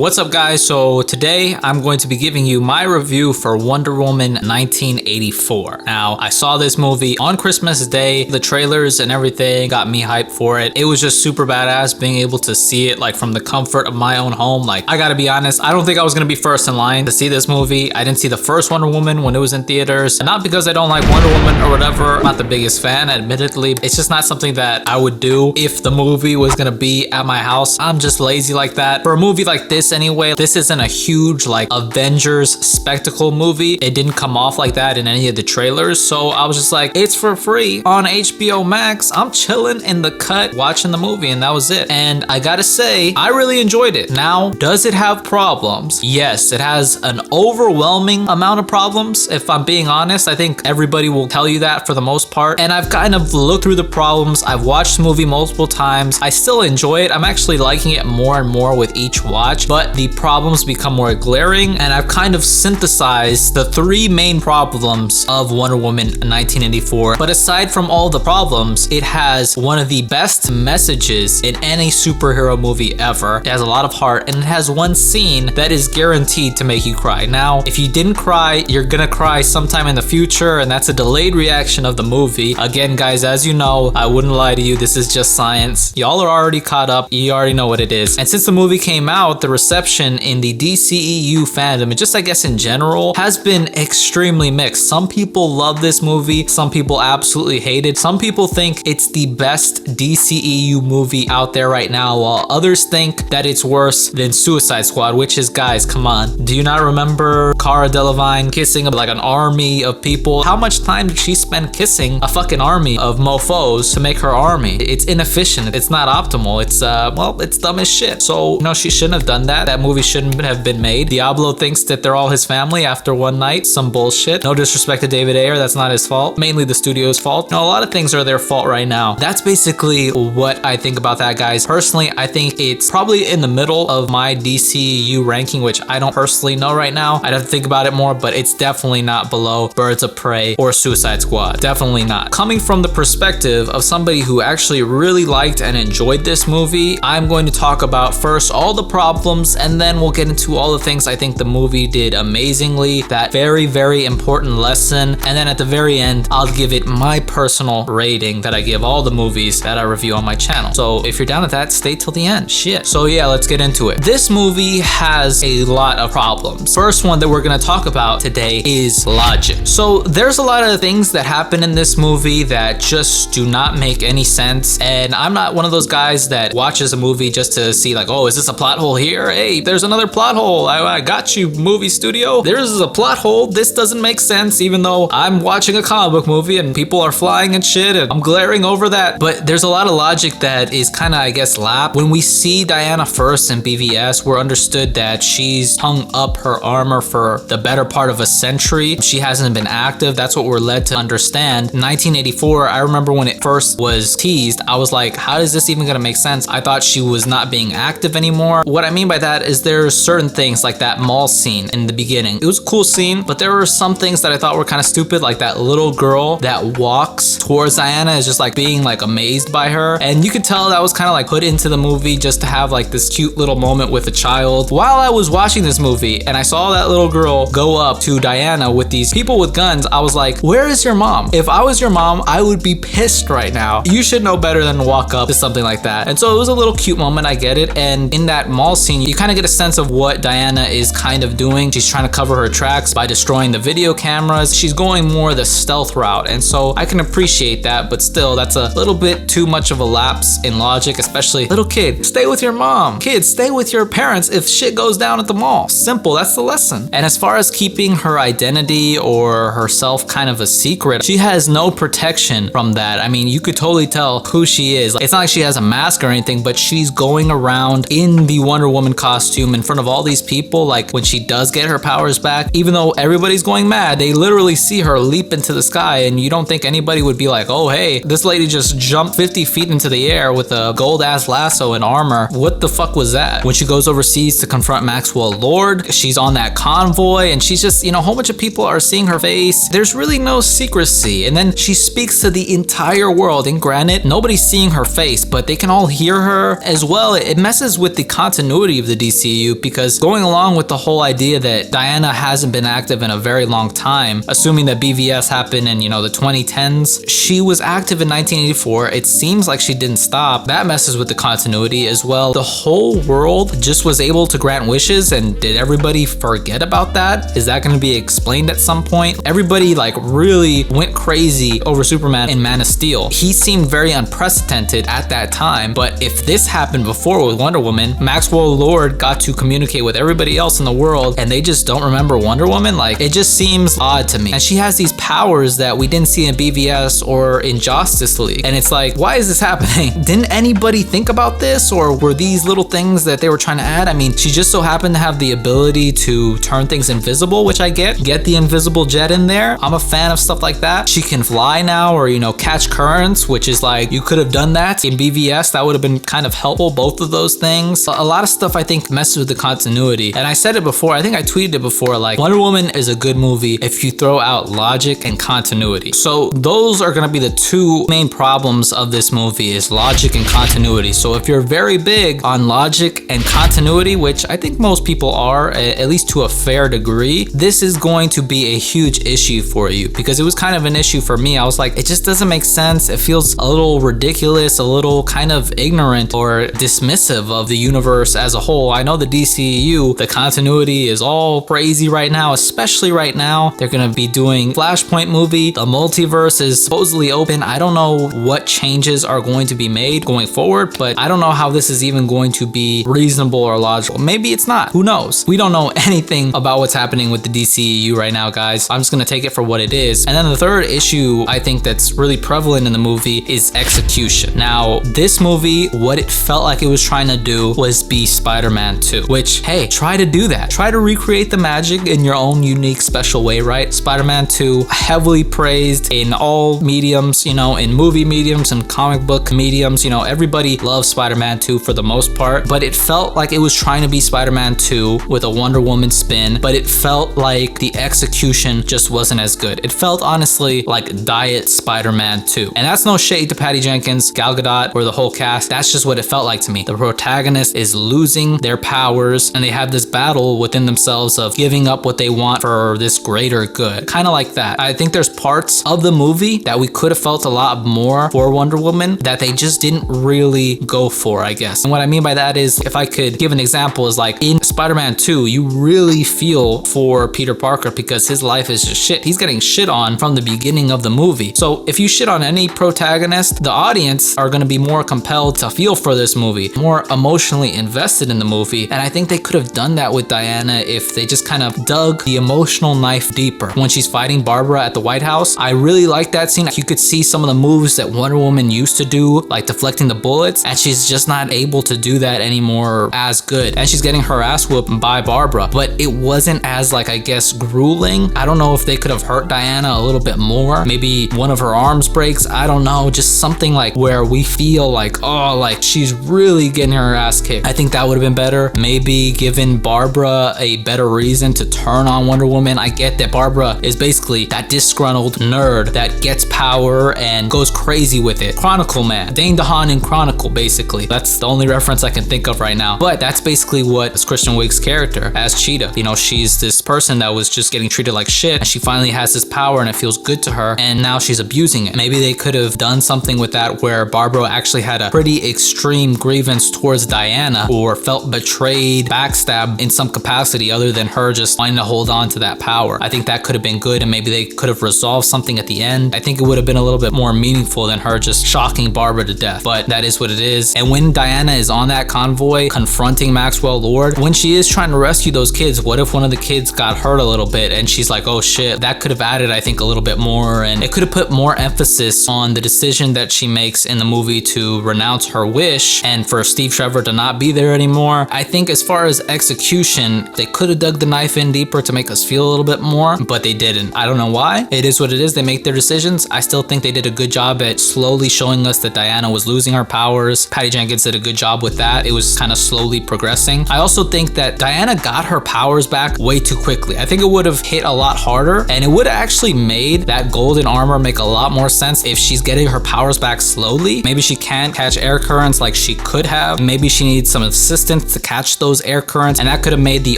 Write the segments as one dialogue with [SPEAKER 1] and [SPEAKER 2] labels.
[SPEAKER 1] What's up guys? So today I'm going to be giving you my review for Wonder Woman 1984. Now, I saw this movie on Christmas Day. The trailers and everything got me hyped for it. It was just super badass being able to see it like from the comfort of my own home. Like, I gotta be honest, I don't think I was gonna be first in line to see this movie. I didn't see the first Wonder Woman when it was in theaters. And not because I don't like Wonder Woman or whatever. I'm not the biggest fan, admittedly. It's just not something that I would do if the movie was gonna be at my house. I'm just lazy like that. For a movie like this anyway, this isn't a huge like Avengers spectacle movie. It didn't come off like that in any of the trailers. So I was just like, it's for free on HBO Max. I'm chilling in the cut watching the movie, and that was it. And I gotta say, I really enjoyed it. Now, does it have problems? Yes, it has an overwhelming amount of problems. If I'm being honest, I think everybody will tell you that for the most part. And I've kind of looked through the problems. I've watched the movie multiple times. I still enjoy it. I'm actually liking it more and more with each watch, but the problems become more glaring, and I've kind of synthesized the three main problems of Wonder Woman 1984. But aside from all the problems, it has one of the best messages in any superhero movie ever. It has a lot of heart, and it has one scene that is guaranteed to make you cry. Now, if you didn't cry, you're gonna cry sometime in the future, and that's a delayed reaction of the movie. Again, guys, as you know, I wouldn't lie to you, this is just science. Y'all are already caught up, you already know what it is. And since the movie came out, the reception in the DCEU fandom, and just I guess in general, has been extremely mixed. Some people love this movie, some people absolutely hate it. Some people think it's the best DCEU movie out there right now, while others think that it's worse than Suicide Squad, which is, guys, come on. Do you not remember Cara Delevingne kissing like an army of people? How much time did she spend kissing a fucking army of mofos to make her army? It's inefficient. It's not optimal. It's, well, it's dumb as shit. So, no, she shouldn't have done that. That movie shouldn't have been made. Diablo thinks that they're all his family after one night. Some bullshit. No disrespect to David Ayer. That's not his fault. Mainly the studio's fault. No, a lot of things are their fault right now. That's basically what I think about that, guys. Personally, I think it's probably in the middle of my DCU ranking, which I don't personally know right now. I'd have to think about it more, but it's definitely not below Birds of Prey or Suicide Squad. Definitely not. Coming from the perspective of somebody who actually really liked and enjoyed this movie, I'm going to talk about first all the problems, and then we'll get into all the things I think the movie did amazingly, that very, very important lesson, and then at the very end, I'll give it my personal rating that I give all the movies that I review on my channel. So if you're down with that, stay till the end. Shit. So yeah, let's get into it. This movie has a lot of problems. First one that we're gonna talk about today is logic. So there's a lot of things that happen in this movie that just do not make any sense, and I'm not one of those guys that watches a movie just to see like, oh, is this a plot hole here? Hey, there's another plot hole. I got you, movie studio. There's a plot hole. This doesn't make sense, even though I'm watching a comic book movie and people are flying and shit and I'm glaring over that. But there's a lot of logic that is kind of, I guess, lap. When we see Diana first in BVS, we're understood that she's hung up her armor for the better part of a century. She hasn't been active. That's what we're led to understand. 1984, I remember when it first was teased, I was like, how is this even gonna make sense? I thought she was not being active anymore. What I mean by that is there's certain things like that mall scene in the beginning. It was a cool scene, but there were some things that I thought were kind of stupid, like that little girl that walks towards Diana is just like being like amazed by her. And you could tell that was kind of like put into the movie just to have like this cute little moment with a child. While I was watching this movie and I saw that little girl go up to Diana with these people with guns, I was like, where is your mom? If I was your mom, I would be pissed right now. You should know better than to walk up to something like that. And so it was a little cute moment, I get it. And in that mall scene, you kind of get a sense of what Diana is kind of doing. She's trying to cover her tracks by destroying the video cameras. She's going more the stealth route. And so I can appreciate that, but still, that's a little bit too much of a lapse in logic, especially little kid, stay with your mom. Kids, stay with your parents if shit goes down at the mall. Simple, that's the lesson. And as far as keeping her identity or herself kind of a secret, she has no protection from that. I mean, you could totally tell who she is. It's not like she has a mask or anything, but she's going around in the Wonder Woman costume in front of all these people. Like when she does get her powers back, even though everybody's going mad, they literally see her leap into the sky, and you don't think anybody would be like, oh hey, this lady just jumped 50 feet into the air with a gold ass lasso and armor. What the fuck was that? When she goes overseas to confront Maxwell Lord, she's on that convoy and she's just, you know, a whole bunch of people are seeing her face. There's really no secrecy. And then she speaks to the entire world, and granted, nobody's seeing her face, but they can all hear her as well. It messes with the continuity of the DCU, because going along with the whole idea that Diana hasn't been active in a very long time, assuming that BVS happened in, the 2010s, she was active in 1984. It seems like she didn't stop. That messes with the continuity as well. The whole world just was able to grant wishes, and did everybody forget about that? Is that going to be explained at some point? Everybody like really went crazy over Superman in Man of Steel. He seemed very unprecedented at that time, but if this happened before with Wonder Woman, Maxwell Lord got to communicate with everybody else in the world and they just don't remember Wonder Woman, like it just seems odd to me. And she has these powers that we didn't see in BVS or in Justice League, and it's like, why is this happening? Didn't anybody think about this, or were these little things that they were trying to add? I mean, she just so happened to have the ability to turn things invisible, which I get the invisible jet in there. I'm a fan of stuff like that. She can fly now, or catch currents, which is like, you could have done that in BVS. That would have been kind of helpful, both of those things. A lot of stuff I think messes with the continuity, and I said it before, I think I tweeted it before, like Wonder Woman is a good movie if you throw out logic and continuity. So those are going to be the two main problems of this movie, is logic and continuity. So if you're very big on logic and continuity, which I think most people are, at least to a fair degree, this is going to be a huge issue for you, because it was kind of an issue for me. I was like, it just doesn't make sense. It feels a little ridiculous, a little kind of ignorant or dismissive of the universe as a whole. I know the DCEU, the continuity is all crazy right now, especially right now. They're going to be doing Flashpoint movie. The multiverse is supposedly open. I don't know what changes are going to be made going forward, but I don't know how this is even going to be reasonable or logical. Maybe it's not. Who knows? We don't know anything about what's happening with the DCEU right now, guys. I'm just going to take it for what it is. And then the third issue I think that's really prevalent in the movie is execution. Now, this movie, what it felt like it was trying to do was be Spider-Man 2, which, hey, try to do that. Try to recreate the magic in your own unique, special way, right? Spider-Man 2, heavily praised in all mediums, in movie mediums and comic book mediums. Everybody loves Spider-Man 2 for the most part, but it felt like it was trying to be Spider-Man 2 with a Wonder Woman spin, but it felt like the execution just wasn't as good. It felt honestly like diet Spider-Man 2. And that's no shade to Patty Jenkins, Gal Gadot, or the whole cast. That's just what it felt like to me. The protagonist is losing their powers, and they have this battle within themselves of giving up what they want for this greater good. Kind of like that. I think there's parts of the movie that we could have felt a lot more for Wonder Woman that they just didn't really go for, I guess. And what I mean by that is, if I could give an example, is like in Spider-Man 2, you really feel for Peter Parker because his life is just shit. He's getting shit on from the beginning of the movie. So if you shit on any protagonist, the audience are going to be more compelled to feel for this movie, more emotionally invested in the movie. And I think they could have done that with Diana if they just kind of dug the emotional knife deeper. When she's fighting Barbara at the White House, I really like that scene. You could see some of the moves that Wonder Woman used to do, like deflecting the bullets, and she's just not able to do that anymore as good. And she's getting her ass whooped by Barbara, but it wasn't as, like, I guess, grueling. I don't know if they could have hurt Diana a little bit more. Maybe one of her arms breaks. I don't know. Just something like where we feel like, oh, like she's really getting her ass kicked. I think that would have been better. Maybe giving Barbara a better reason to turn on Wonder Woman. I get that Barbara is basically that disgruntled nerd that gets power and goes crazy with it. Chronicle Man. Dane DeHaan in Chronicle, basically. That's the only reference I can think of right now. But that's basically what is Kristen Wiig's character as Cheetah. She's this person that was just getting treated like shit, and she finally has this power and it feels good to her, and now she's abusing it. Maybe they could have done something with that where Barbara actually had a pretty extreme grievance towards Diana, or felt betrayed, backstabbed in some capacity other than her just wanting to hold on to that power. I think that could have been good, and maybe they could have resolved something at the end. I think it would have been a little bit more meaningful than her just shocking Barbara to death, but that is what it is. And when Diana is on that convoy confronting Maxwell Lord, when she is trying to rescue those kids, what if one of the kids got hurt a little bit and she's like, oh shit? That could have added, I think, a little bit more, and it could have put more emphasis on the decision that she makes in the movie to renounce her wish and for Steve Trevor to not be there anymore. I think as far as execution, they could have dug the knife in deeper to make us feel a little bit more, but they didn't. I don't know why. It is what it is. They make their decisions. I still think they did a good job at slowly showing us that Diana was losing her powers. Patty Jenkins did a good job with that. It was kind of slowly progressing. I also think that Diana got her powers back way too quickly. I think it would have hit a lot harder, and it would have actually made that golden armor make a lot more sense if she's getting her powers back slowly. Maybe she can't catch air currents like she could have. Maybe she needs some assistance resistance to catch those air currents, and that could have made the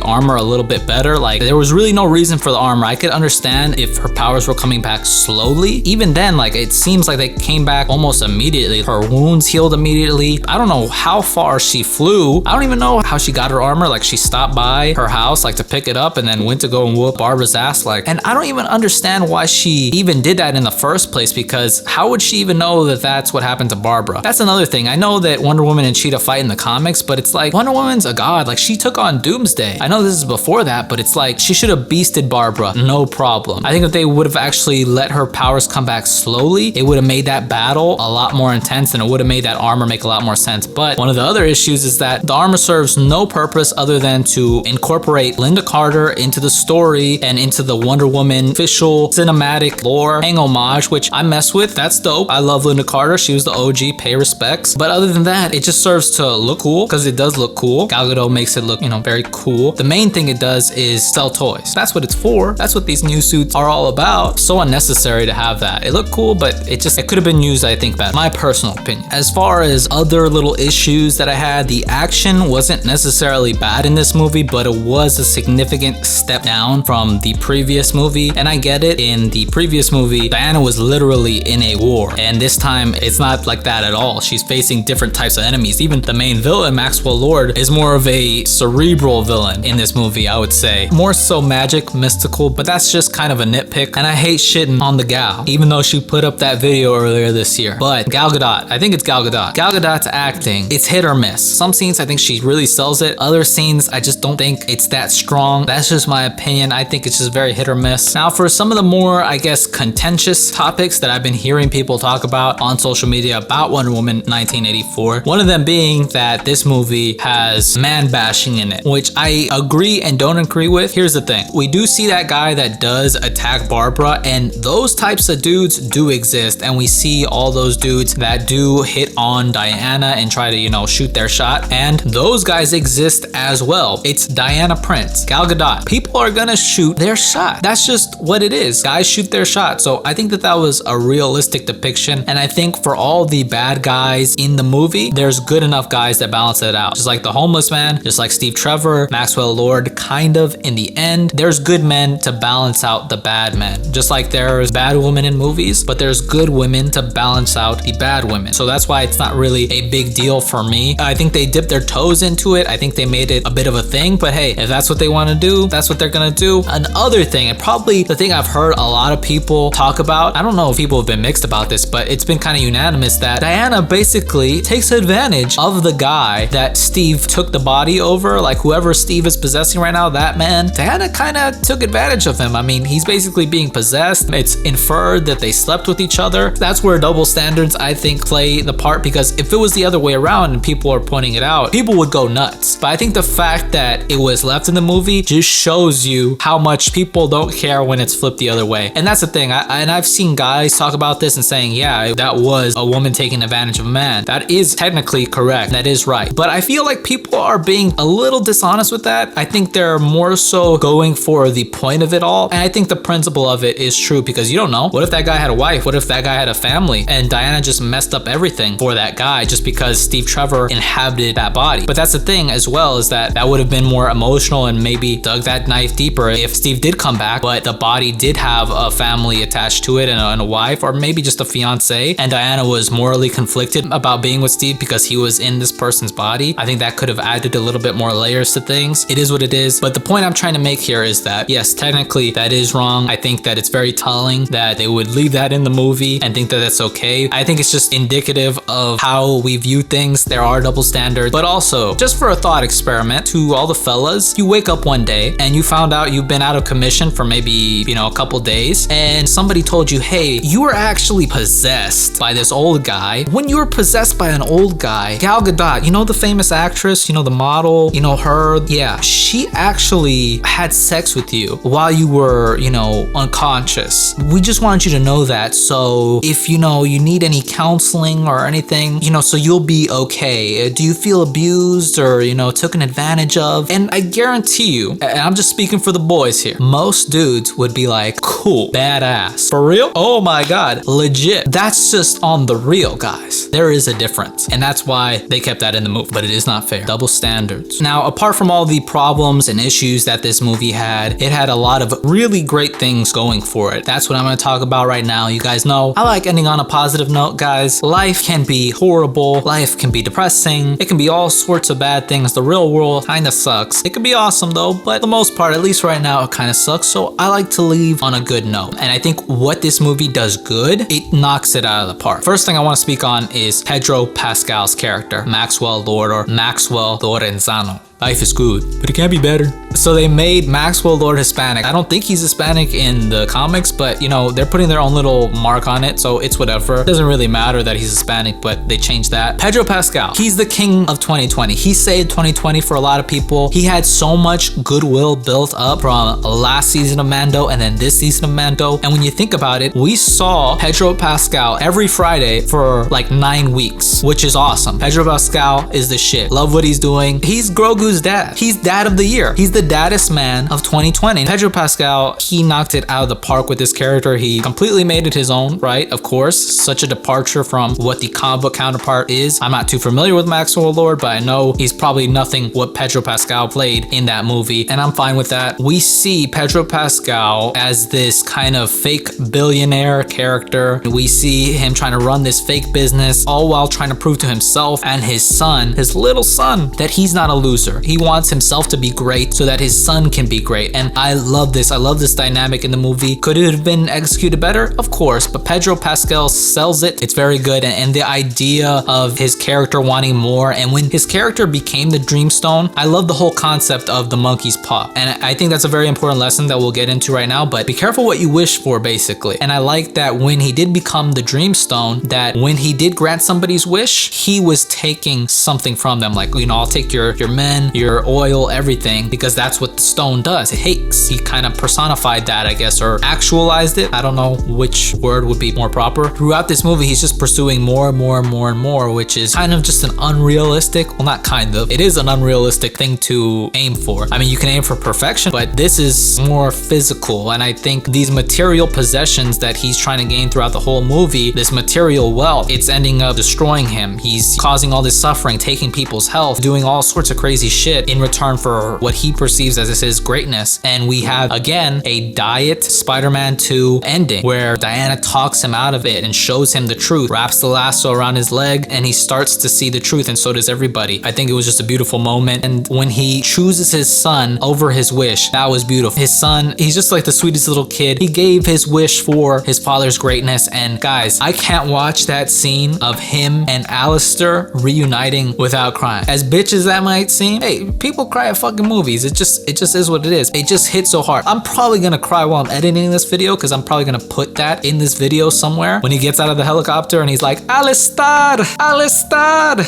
[SPEAKER 1] armor a little bit better. Like, there was really no reason for the armor. I could understand if her powers were coming back slowly. Even then, like, it seems like they came back almost immediately. Her wounds healed immediately. I don't know how far she flew. I don't even know how she got her armor. Like, she stopped by her house, like, to pick it up and then went to go and whoop Barbara's ass. Like, and I don't even understand why she even did that in the first place, because how would she even know that that's what happened to Barbara? That's another thing. I know that Wonder Woman and Cheetah fight in the comics, but it's like, Wonder Woman's a god. Like, she took on Doomsday. I know this is before that, but it's like, she should have beasted Barbara, no problem. I think if they would have actually let her powers come back slowly, it would have made that battle a lot more intense, and it would have made that armor make a lot more sense. But one of the other issues is that the armor serves no purpose other than to incorporate Linda Carter into the story and into the Wonder Woman official cinematic lore, paying homage, which I mess with. That's dope. I love Linda Carter. She was the OG, pay respects. But other than that, it just serves to look cool, because it does look cool. Gal Gadot makes it look, you know, very cool. The main thing it does is sell toys. That's what it's for. That's what these new suits are all about. So unnecessary to have that. It looked cool, but it could have been used, I think, better. My personal opinion. As far as other little issues that I had, the action wasn't necessarily bad in this movie, but it was a significant step down from the previous movie. And I get it. In the previous movie, Diana was literally in a war, and this time it's not like that at all. She's facing different types of enemies. Even the main villain, Maxwell Lord, is more of a cerebral villain in this movie, I would say. More so magic, mystical, but that's just kind of a nitpick. And I hate shitting on the gal, even though she put up that video earlier this year. But Gal Gadot, I think it's Gal Gadot. Gal Gadot's acting, it's hit or miss. Some scenes I think she really sells it. Other scenes I just don't think it's that strong. That's just my opinion. I think it's just very hit or miss. Now, for some of the more, I guess, contentious topics that I've been hearing people talk about on social media about Wonder Woman 1984, one of them being that this movie has man bashing in it, which I agree and don't agree with. Here's the thing. We do see that guy that does attack Barbara, and those types of dudes do exist, and we see all those dudes that do hit on Diana and try to, you know, shoot their shot, and those guys exist as well. It's Diana Prince, Gal Gadot. People are gonna shoot their shot. That's just what it is. Guys shoot their shot. So I think that that was a realistic depiction, and I think for all the bad guys in the movie, there's good enough guys that balance it out. Just like the homeless man, just like Steve Trevor, Maxwell Lord, kind of in the end, there's good men to balance out the bad men. Just like there's bad women in movies, but there's good women to balance out the bad women. So that's why it's not really a big deal for me. I think they dipped their toes into it. I think they made it a bit of a thing, but hey, if that's what they want to do, that's what they're gonna do. Another thing, and probably the thing I've heard a lot of people talk about, I don't know if people have been mixed about this, but it's been kind of unanimous that Diana basically takes advantage of the guy that Steve took the body over. Like, whoever Steve is possessing right now, that man, Diana kind of took advantage of him. I mean, he's basically being possessed. It's inferred that they slept with each other. That's where double standards, I think, play the part, because if it was the other way around and people are pointing it out, people would go nuts. But I think the fact that it was left in the movie just shows you how much people don't care when it's flipped the other way. And that's the thing. I've seen guys talk about this and saying, yeah, that was a woman taking advantage of a man. That is technically correct. That is right. But I feel like people are being a little dishonest with that. I think they're more so going for the point of it all. And I think the principle of it is true, because you don't know. What if that guy had a wife? What if that guy had a family? And Diana just messed up everything for that guy just because Steve Trevor inhabited that body. But that's the thing as well, is that would have been more emotional and maybe dug that knife deeper if Steve did come back, but the body did have a family attached to it and a wife, or maybe just a fiance, and Diana was morally conflicted about being with Steve because he was in this person's body. I think that could have added a little bit more layers to things. It is what it is. But the point I'm trying to make here is that, yes, technically that is wrong. I think that it's very telling that they would leave that in the movie and think that that's okay. I think it's just indicative of how we view things. There are double standards, but also just for a thought experiment to all the fellas, you wake up one day and you found out you've been out of commission for maybe, you know, a couple days, and somebody told you, hey, you were actually possessed by this old guy. When you were possessed by an old guy, Gal Gadot, you know, the famous actress, you know, the model, you know, her, yeah, she actually had sex with you while you were, you know, unconscious. We just wanted you to know that, so if, you know, you need any counseling or anything, you know, so you'll be okay. Do you feel abused or, you know, taken advantage of? And I guarantee you, and I'm just speaking for the boys here, most dudes would be like, cool, badass. For real? Oh my God, legit. That's just on the real, guys. There is a difference. And that's why they kept that in the movie, but it is not not fair. Double standards. Now, apart from all the problems and issues that this movie had, it had a lot of really great things going for it. That's what I'm going to talk about right now. You guys know I like ending on a positive note, guys. Life can be horrible. Life can be depressing. It can be all sorts of bad things. The real world kind of sucks. It can be awesome though, but for the most part, at least right now, it kind of sucks. So I like to leave on a good note. And I think what this movie does good, it knocks it out of the park. First thing I want to speak on is Pedro Pascal's character, Maxwell Lord, or Maxwell Lorenzano. Life is good, but it can be better. So they made Maxwell Lord Hispanic. I don't think he's Hispanic in the comics, but you know, they're putting their own little mark on it, so it's whatever. It doesn't really matter that he's Hispanic, but they changed that. Pedro Pascal, he's the king of 2020. He saved 2020 for a lot of people. He had so much goodwill built up from last season of Mando and then this season of Mando. And when you think about it, we saw Pedro Pascal every Friday for like 9 weeks, which is awesome. Pedro Pascal is the shit. Love what he's doing. He's Grogu's dad. He's dad of the year. He's the daddest man of 2020. Pedro Pascal, he knocked it out of the park with this character. He completely made it his own, right? Of course, such a departure from what the comic book counterpart is. I'm not too familiar with Maxwell Lord, but I know he's probably nothing what Pedro Pascal played in that movie, and I'm fine with that. We see Pedro Pascal as this kind of fake billionaire character. We see him trying to run this fake business, all while trying to prove to himself and his son, his little son, that he's not a loser. He wants himself to be great so that his son can be great. And I love this. I love this dynamic in the movie. Could it have been executed better? Of course, but Pedro Pascal sells it. It's very good. And the idea of his character wanting more, and when his character became the Dreamstone, I love the whole concept of the monkey's paw. And I think that's a very important lesson that we'll get into right now, but be careful what you wish for, basically. And I like that when he did become the Dreamstone, that when he did grant somebody's wish, he was taking something from them. Like, you know, I'll take your men, your oil, everything, because that's what the stone does. It takes. He kind of personified that, I guess, or actualized it. I don't know which word would be more proper. Throughout this movie, he's just pursuing more and more and more and more, which is kind of just an unrealistic, well, not kind of, it is an unrealistic thing to aim for. I mean, you can aim for perfection, but this is more physical. And I think these material possessions that he's trying to gain throughout the whole movie, this material wealth, it's ending up destroying him. He's causing all this suffering, taking people's health, doing all sorts of crazy shit in return for what he perceives as his greatness. And we have, again, a diet Spider-Man 2 ending where Diana talks him out of it and shows him the truth, wraps the lasso around his leg, and he starts to see the truth, and so does everybody. I think it was just a beautiful moment. And when he chooses his son over his wish, that was beautiful. His son, he's just like the sweetest little kid. He gave his wish for his father's greatness. And guys, I can't watch that scene of him and Alistair reuniting without crying. As bitch as that might seem, hey, people cry at fucking movies. It just is what it is. It just hits so hard. I'm probably gonna cry while I'm editing this video, because I'm probably gonna put that in this video somewhere when he gets out of the helicopter and he's like, Alistair, Alistair.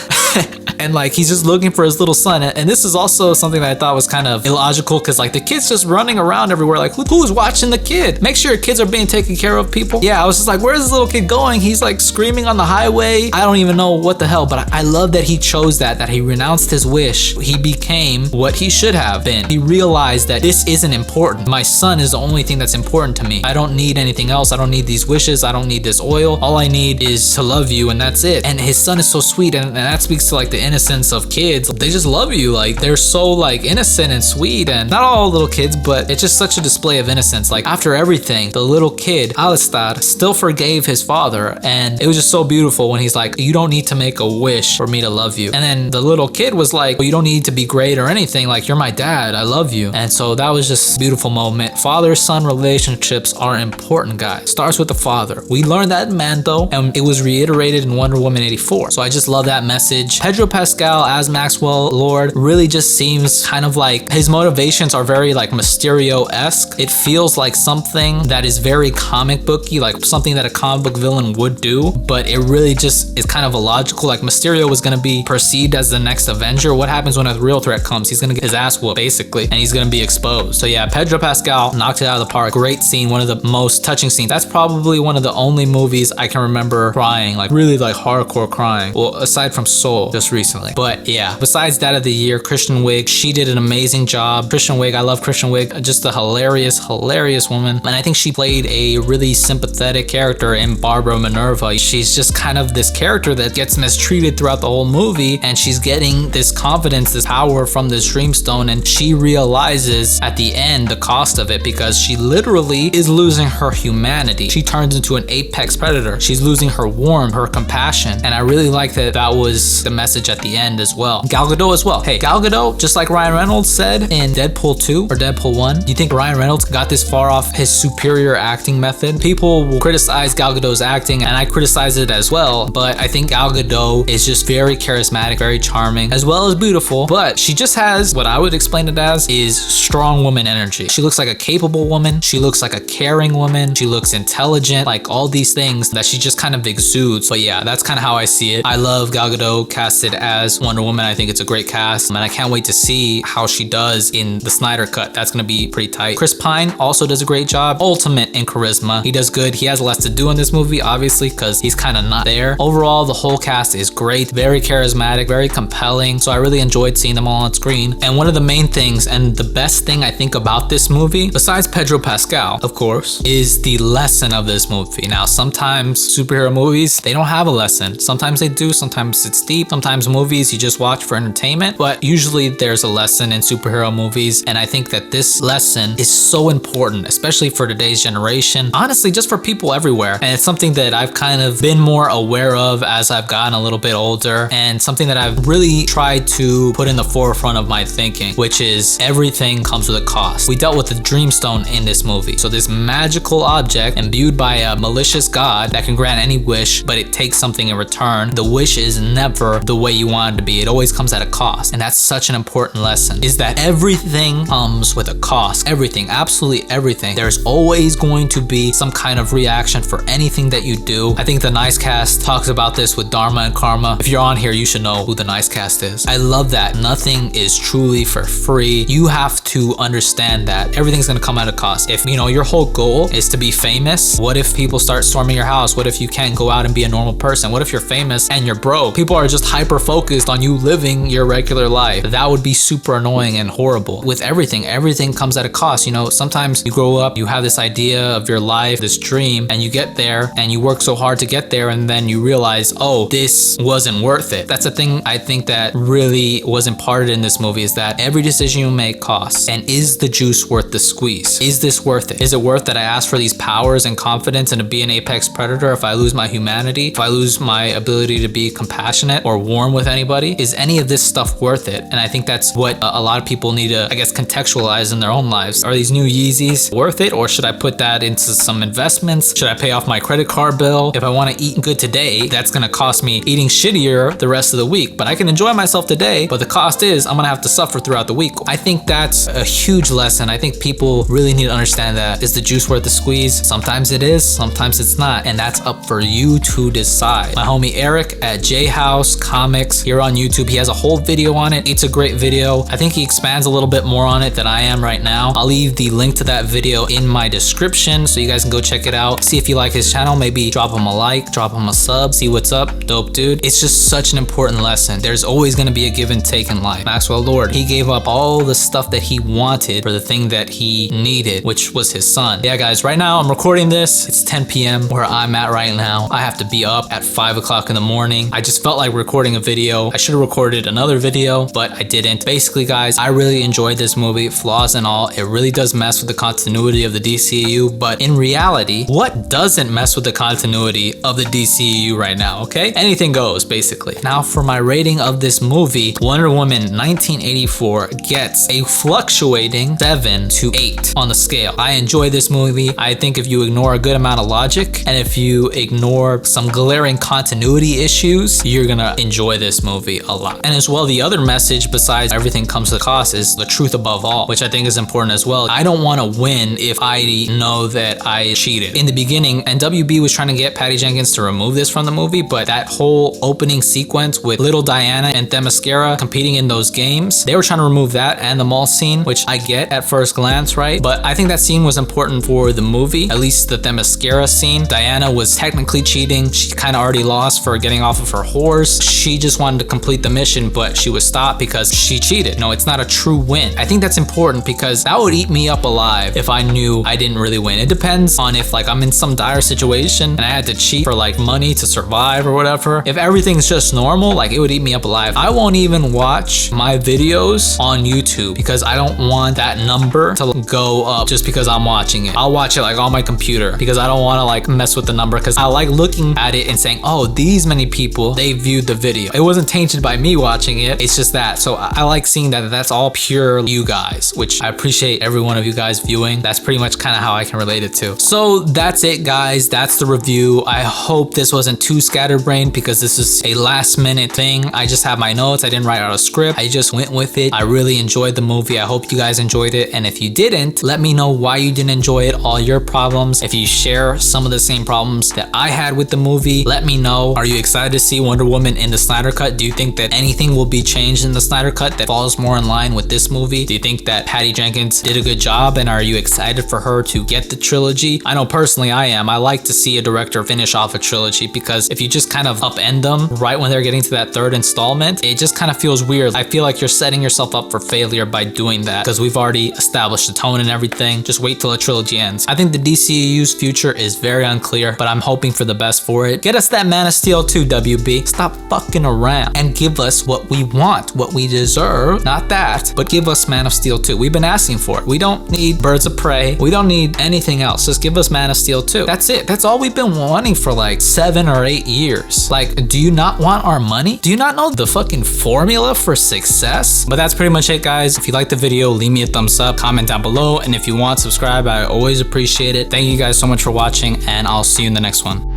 [SPEAKER 1] And like, he's just looking for his little son. And this is also something that I thought was kind of illogical, because like the kid's just running around everywhere. Like, who's watching the kid? Make sure your kids are being taken care of, people. Yeah, I was just like, where's this little kid going? He's like screaming on the highway. I don't even know what the hell, but I love that he chose that he renounced his wish. He became what he should have been. He realized that this isn't important. My son is the only thing that's important to me. I don't need anything else. I don't need these wishes. I don't need this oil. All I need is to love you, and that's it. And his son is so sweet, and that speaks to like the innocence of kids. They just love you. Like, they're so like innocent and sweet, and not all little kids, but it's just such a display of innocence. Like, after everything, the little kid, Alistair, still forgave his father, and it was just so beautiful when he's like, you don't need to make a wish for me to love you. And then the little kid was like, well, you don't need to be great or anything. Like, you're my dad. I love you. And so that was just a beautiful moment. Father-son relationships are important, guys. Starts with the father. We learned that in Mando, and it was reiterated in Wonder Woman 84. So I just love that message. Pedro Pascal as Maxwell Lord really just seems kind of like his motivations are very like Mysterio-esque. It feels like something that is very comic booky, like something that a comic book villain would do, but it really just is kind of illogical. Like, Mysterio was going to be perceived as the next Avenger. What happens when a real threat comes? He's going to get his ass whooped, basically, and he's going to be exposed. So yeah, Pedro Pascal knocked it out of the park. Great scene, one of the most touching scenes. That's probably one of the only movies I can remember crying, like really like hardcore crying. Well, aside from Soul, just recently. recently. But yeah, besides that of the year, Kristen Wiig, she did an amazing job. Kristen Wiig, I love Kristen Wiig, just a hilarious woman. And I think she played a really sympathetic character in Barbara Minerva. She's just kind of this character that gets mistreated throughout the whole movie, and she's getting this confidence, this power from this Dreamstone, and she realizes at the end the cost of it, because she literally is losing her humanity. She turns into an apex predator. She's losing her warmth, her compassion, and I really like that that was the message at the end as well. Gal Gadot as well. Hey, Gal Gadot, just like Ryan Reynolds said in Deadpool 2 or Deadpool 1, you think Ryan Reynolds got this far off his superior acting method? People will criticize Gal Gadot's acting, and I criticize it as well, but I think Gal Gadot is just very charismatic, very charming, as well as beautiful, but she just has what I would explain it as is strong woman energy. She looks like a capable woman. She looks like a caring woman. She looks intelligent, like all these things that she just kind of exudes. But yeah, that's kind of how I see it. I love Gal Gadot casted as Wonder Woman. I think it's a great cast, and I can't wait to see how she does in the Snyder Cut. That's gonna be pretty tight. Chris Pine also does a great job. Ultimate in charisma. He does good. He has less to do in this movie, obviously, because he's kind of not there. Overall, the whole cast is great, very charismatic, very compelling. So I really enjoyed seeing them all on screen. And one of the main things and the best thing I think about this movie, besides Pedro Pascal, of course, is the lesson of this movie. Now, sometimes superhero movies, they don't have a lesson. Sometimes they do, sometimes it's deep. Sometimes movies you just watch for entertainment, but usually there's a lesson in superhero movies. And I think that this lesson is so important, especially for today's generation. Honestly, just for people everywhere. And it's something that I've kind of been more aware of as I've gotten a little bit older, and something that I've really tried to put in the forefront of my thinking, which is everything comes with a cost. We dealt with the Dreamstone in this movie. So this magical object imbued by a malicious god that can grant any wish, but it takes something in return. The wish is never the way you want it to be. It always comes at a cost. And that's such an important lesson, is that everything comes with a cost. Everything, absolutely everything. There's always going to be some kind of reaction for anything that you do. I think the Nice Cast talks about this with Dharma and Karma. If you're on here, you should know who the Nice Cast is. I love that nothing is truly for free. You have to understand that everything's gonna come at a cost. If you know your whole goal is to be famous, what if people start storming your house? What if you can't go out and be a normal person? What if you're famous and you're broke? People are just hyper focused on you living your regular life. That would be super annoying and horrible. With everything comes at a cost. You know, sometimes you grow up, you have this idea of your life, this dream, and you get there and you work so hard to get there, and then you realize, oh, this wasn't worth it. That's the thing I think that really was imparted in this movie, is that every decision you make costs. And is the juice worth the squeeze? Is this worth it? Is it worth that I ask for these powers and confidence and to be an apex predator if I lose my humanity? If I lose my ability to be compassionate or warm with anybody? Is any of this stuff worth it? And I think that's what a lot of people need to, I guess, contextualize in their own lives. Are these new Yeezys worth it? Or should I put that into some investments? Should I pay off my credit card bill? If I want to eat good today, that's going to cost me eating shittier the rest of the week. But I can enjoy myself today, but the cost is I'm going to have to suffer throughout the week. I think that's a huge lesson. I think people really need to understand that. Is the juice worth the squeeze? Sometimes it is, sometimes it's not. And that's up for you to decide. My homie Eric at JAYHOUSE Comics here on YouTube, he has a whole video on it. It's a great video. I think he expands a little bit more on it than I am right now. I'll leave the link to that video in my description so you guys can go check it out. See if you like his channel. Maybe drop him a like, drop him a sub, see what's up. Dope dude. It's just such an important lesson. There's always going to be a give and take in life. Maxwell Lord, he gave up all the stuff that he wanted for the thing that he needed, which was his son. Yeah guys, right now I'm recording this. It's 10 p.m. where I'm at right now. I have to be up at 5 o'clock in the morning. I just felt like recording a video. I should have recorded another video, but I didn't. Basically guys, I really enjoyed this movie, flaws and all. It really does mess with the continuity of the DCEU, but in reality, what doesn't mess with the continuity of the DCEU right now, okay? Anything goes, basically. Now for my rating of this movie, Wonder Woman 1984 gets a fluctuating 7 to 8 on the scale. I enjoy this movie. I think if you ignore a good amount of logic, and if you ignore some glaring continuity issues, you're gonna enjoy this movie a lot. And as well, the other message besides everything comes to cost is the truth above all, which I think is important as well. I don't want to win if I know that I cheated. In the beginning, and WB was trying to get Patty Jenkins to remove this from the movie, but that whole opening sequence with little Diana and Themyscira competing in those games, they were trying to remove that and the mall scene, which I get at first glance, right? But I think that scene was important for the movie, at least the Themyscira scene. Diana was technically cheating. She kind of already lost for getting off of her horse. She just just wanted to complete the mission, but she was stopped because she cheated. No, it's not a true win. I think that's important because that would eat me up alive if I knew I didn't really win. It depends on if like I'm in some dire situation and I had to cheat for like money to survive or whatever. If everything's just normal, like it would eat me up alive. I won't even watch my videos on YouTube because I don't want that number to go up just because I'm watching it. I'll watch it like on my computer because I don't want to like mess with the number, because I like looking at it and saying, oh, these many people, they viewed the video. It wasn't tainted by me watching it. It's just that. So I like seeing that that's all pure you guys, which I appreciate every one of you guys viewing. That's pretty much kind of how I can relate it to. So that's it, guys. That's the review. I hope this wasn't too scatterbrained because this is a last minute thing. I just have my notes. I didn't write out a script. I just went with it. I really enjoyed the movie. I hope you guys enjoyed it. And if you didn't, let me know why you didn't enjoy it, all your problems. If you share some of the same problems that I had with the movie, let me know. Are you excited to see Wonder Woman in the Snyder Cut? Do you think that anything will be changed in the Snyder Cut that falls more in line with this movie? Do you think that Patty Jenkins did a good job, and are you excited for her to get the trilogy? I know personally I am. I like to see a director finish off a trilogy, because if you just kind of upend them right when they're getting to that third installment, it just kind of feels weird. I feel like you're setting yourself up for failure by doing that, because we've already established the tone and everything. Just wait till the trilogy ends. I think the DCEU's future is very unclear, but I'm hoping for the best for it. Get us that Man of Steel 2, WB. Stop fucking around and give us what we want, what we deserve. Not that, but give us Man of Steel 2. We've been asking for it. We don't need Birds of Prey. We don't need anything else. Just give us Man of Steel 2. That's it. That's all we've been wanting for like 7 or 8 years. Like, do you not want our money? Do you not know the fucking formula for success? But that's pretty much it, guys. If you liked the video, leave me a thumbs up, comment down below, and if you want, subscribe. I always appreciate it. Thank you guys so much for watching, and I'll see you in the next one.